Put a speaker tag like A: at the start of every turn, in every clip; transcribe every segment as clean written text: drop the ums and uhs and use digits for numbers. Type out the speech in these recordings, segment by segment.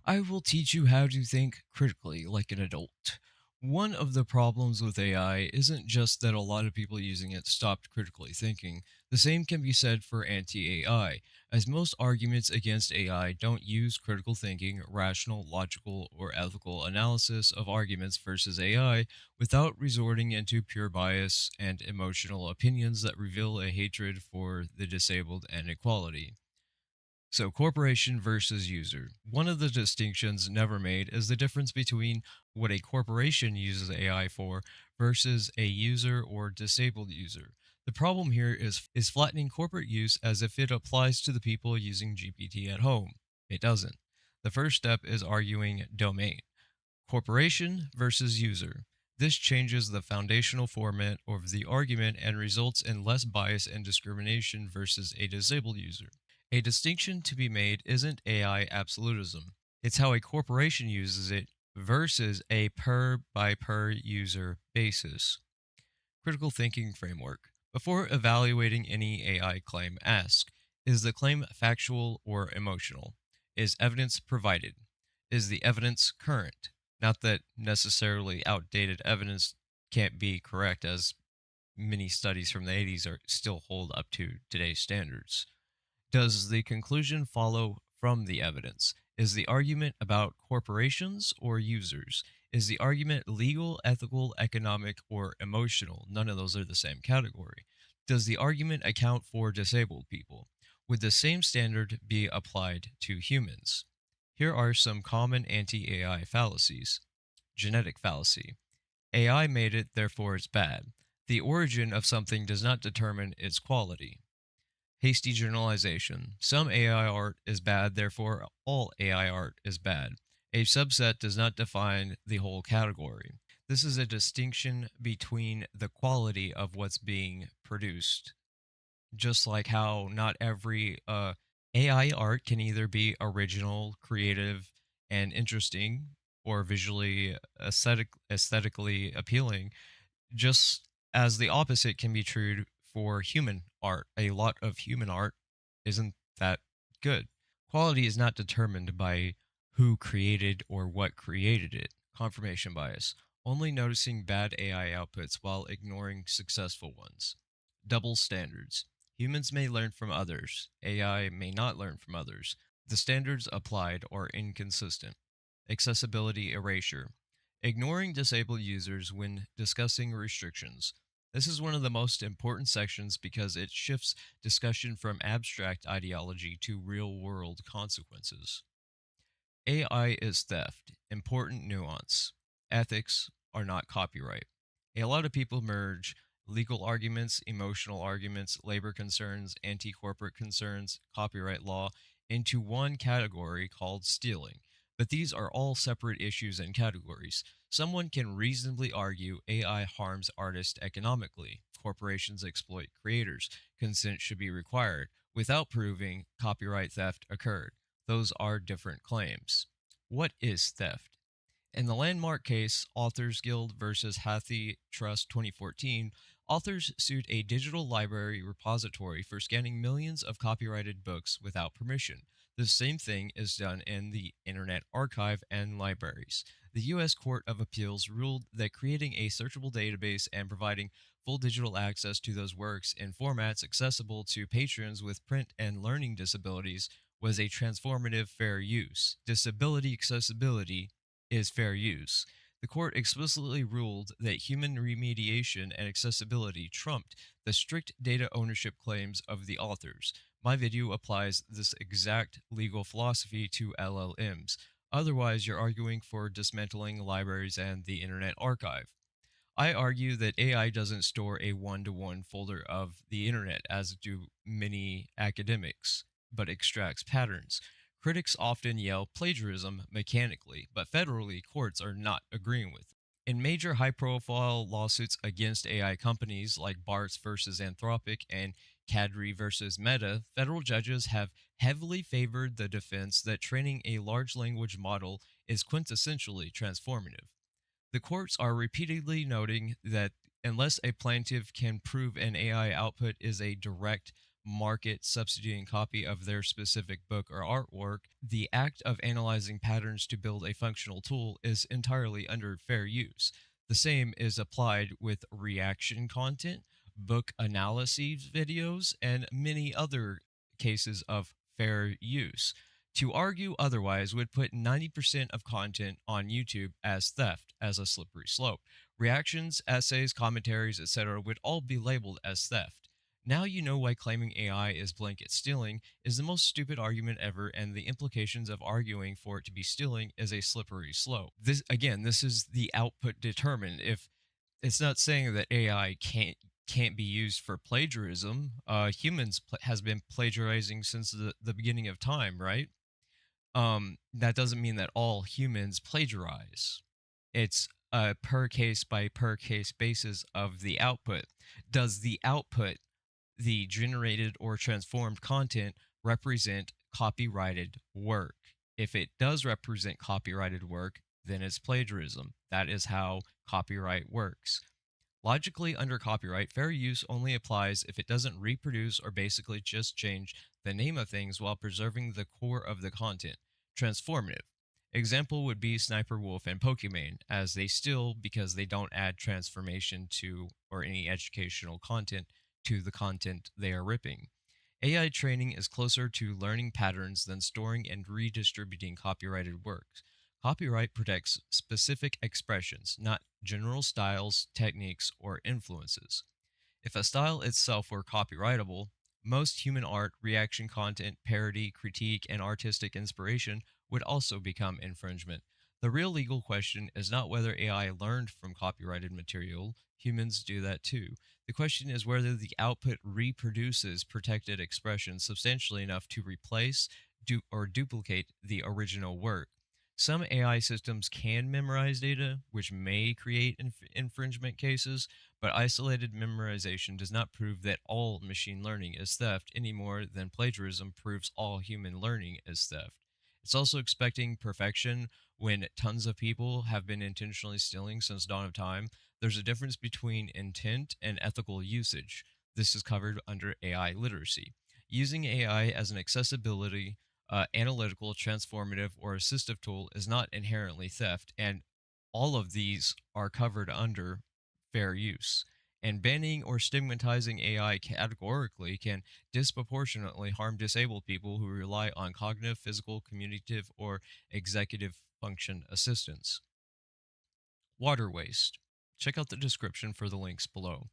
A: I will teach you how to think critically like an adult. One of the problems with AI isn't just that a lot of people using it stopped critically thinking. The same can be said for anti AI, as most arguments against AI don't use critical thinking, rational, logical, or ethical analysis of arguments versus AI without resorting into pure bias and emotional opinions that reveal a hatred for the disabled and equality. So, corporation versus user. One of the distinctions never made is the difference between what a corporation uses AI for versus a user or disabled user. The problem here is flattening corporate use as if it applies to the people using GPT at home. It doesn't. The first step is arguing domain. Corporation versus user. This changes the foundational format of the argument and results in less bias and discrimination versus a disabled user. A distinction to be made isn't AI absolutism, it's how a corporation uses it versus a per by per user basis. Critical thinking framework. Before evaluating any AI claim, ask: is the claim factual or emotional? Is evidence provided? Is the evidence current? Not that necessarily outdated evidence can't be correct, as many studies from the 80s are still hold up to today's standards. Does the conclusion follow from the evidence? Is the argument about corporations or users? Is the argument legal, ethical, economic, or emotional? None of those are the same category. Does the argument account for disabled people? Would the same standard be applied to humans? Here are some common anti AI fallacies. Genetic fallacy. AI made it, therefore it's bad. The origin of something does not determine its quality. Hasty generalization. Some AI art is bad, therefore all AI art is bad. A subset does not define the whole category. This is a distinction between the quality of what's being produced. Just like how not every AI art can either be original, creative, and interesting, or visually aesthetically appealing, just as the opposite can be true for human art. A lot of human art isn't that good. Quality is not determined by who created or what created it. Confirmation bias. Only noticing bad AI outputs while ignoring successful ones. Double standards. Humans may learn from others. AI may not learn from others. The standards applied are inconsistent. Accessibility erasure. Ignoring disabled users when discussing restrictions. This is one of the most important sections because it shifts discussion from abstract ideology to real world consequences. AI is theft. Important nuance. Ethics are not copyright. A lot of people merge legal arguments, emotional arguments, labor concerns, anti corporate concerns, copyright law into one category called stealing. But these are all separate issues and categories. Someone can reasonably argue AI harms artists economically, corporations exploit creators, consent should be required, without proving copyright theft occurred. Those are different claims. What is theft? In the landmark case Authors Guild versus Hathi Trust 2014, authors sued a digital library repository for scanning millions of copyrighted books without permission. The same thing is done in the Internet Archive and libraries. The U.S. Court of Appeals ruled that creating a searchable database and providing full digital access to those works in formats accessible to patrons with print and learning disabilities was a transformative fair use. Disability accessibility is fair use. The court explicitly ruled that human remediation and accessibility trumped the strict data ownership claims of the authors. My video applies this exact legal philosophy to LLMs. Otherwise, you're arguing for dismantling libraries and the Internet Archive. I argue that AI doesn't store a one to one folder of the internet, as do many academics, but extracts patterns. Critics often yell plagiarism mechanically, but federally courts are not agreeing with it. In major high profile lawsuits against AI companies like Bart's versus Anthropic and Cadre versus Meta, federal judges have heavily favored the defense that training a large language model is quintessentially transformative. The courts are repeatedly noting that unless a plaintiff can prove an AI output is a direct market, subsidy, and copy of their specific book or artwork, the act of analyzing patterns to build a functional tool is entirely under fair use. The same is applied with reaction content, book analyses videos, and many other cases of fair use. To argue otherwise would put 90% of content on YouTube as theft, as a slippery slope. Reactions, essays, commentaries, etc. would all be labeled as theft. Now you know why claiming AI is blanket stealing is the most stupid argument ever, and the implications of arguing for it to be stealing is a slippery slope. This is the output determined. If it's not saying that AI can't be used for plagiarism. Humans has been plagiarizing since the beginning of time, right? That doesn't mean that all humans plagiarize. It's a per case by per case basis of the output. Does the output, the generated or transformed content, represent copyrighted work? If it does represent copyrighted work, then it's plagiarism. That is how copyright works. Logically, under copyright, fair use only applies if it doesn't reproduce or basically just change the name of things while preserving the core of the content. Transformative. Example would be Sniper Wolf and Pokemon, as they steal because they don't add transformation to or any educational content to the content they are ripping. AI training is closer to learning patterns than storing and redistributing copyrighted works. Copyright protects specific expressions, not general styles, techniques, or influences. If a style itself were copyrightable, most human art, reaction content, parody, critique, and artistic inspiration would also become infringement. The real legal question is not whether AI learned from copyrighted material, humans do that too. The question is whether the output reproduces protected expression substantially enough to replace or duplicate the original work. Some AI systems can memorize data, which may create infringement cases, but isolated memorization does not prove that all machine learning is theft any more than plagiarism proves all human learning is theft. It's also expecting perfection when tons of people have been intentionally stealing since dawn of time. There's a difference between intent and ethical usage. This is covered under AI literacy. Using AI as an accessibility, analytical, transformative, or assistive tool is not inherently theft, and all of these are covered under fair use. And banning or stigmatizing AI categorically can disproportionately harm disabled people who rely on cognitive, physical, communicative, or executive function assistance. Water waste. Check out the description for the links below.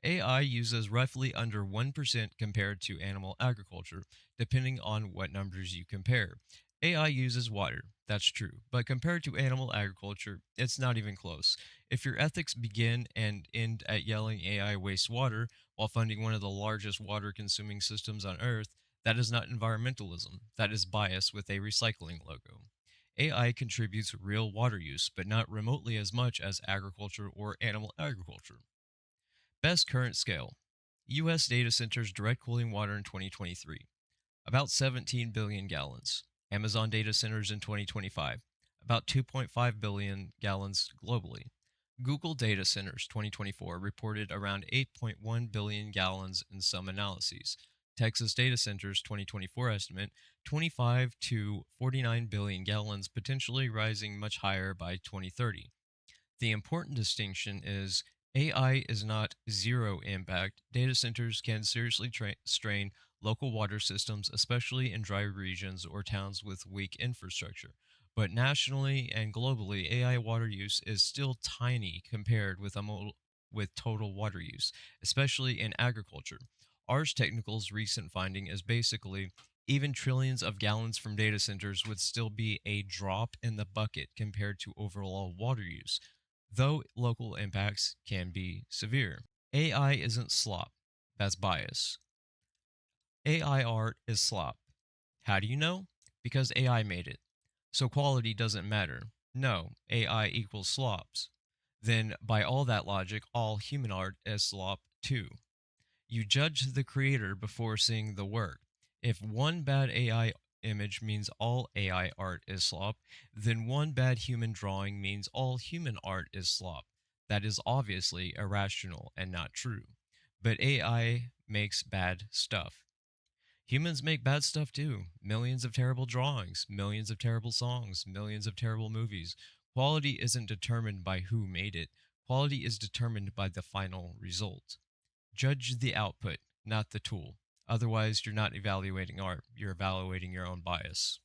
A: AI uses roughly under 1% compared to animal agriculture, depending on what numbers you compare. AI uses water, that's true, but compared to animal agriculture, it's not even close. If your ethics begin and end at yelling AI wastes water while funding one of the largest water consuming systems on Earth, that is not environmentalism, that is bias with a recycling logo. AI contributes real water use, but not remotely as much as agriculture or animal agriculture. Best current scale. US data centers direct cooling water in 2023, about 17 billion gallons. Amazon data centers in 2025, about 2.5 billion gallons globally. Google data centers 2024 reported around 8.1 billion gallons in some analyses. Texas data centers 2024 estimate 25 to 49 billion gallons, potentially rising much higher by 2030. The important distinction is AI is not zero impact. Data centers can seriously strain local water systems, especially in dry regions or towns with weak infrastructure. But nationally and globally, AI water use is still tiny compared with total water use, especially in agriculture. Ars Technical's recent finding is basically even trillions of gallons from data centers would still be a drop in the bucket compared to overall water use, though local impacts can be severe. AI isn't slop. That's bias. AI art is slop. How do you know? Because AI made it. So quality doesn't matter. No, AI equals slops. Then, by all that logic, all human art is slop too. You judge the creator before seeing the work. If one bad AI image means all AI art is slop, then one bad human drawing means all human art is slop. That is obviously irrational and not true. But AI makes bad stuff. Humans make bad stuff too. Millions of terrible drawings, millions of terrible songs, millions of terrible movies. Quality isn't determined by who made it, quality is determined by the final result. Judge the output, not the tool. Otherwise, you're not evaluating art, you're evaluating your own bias.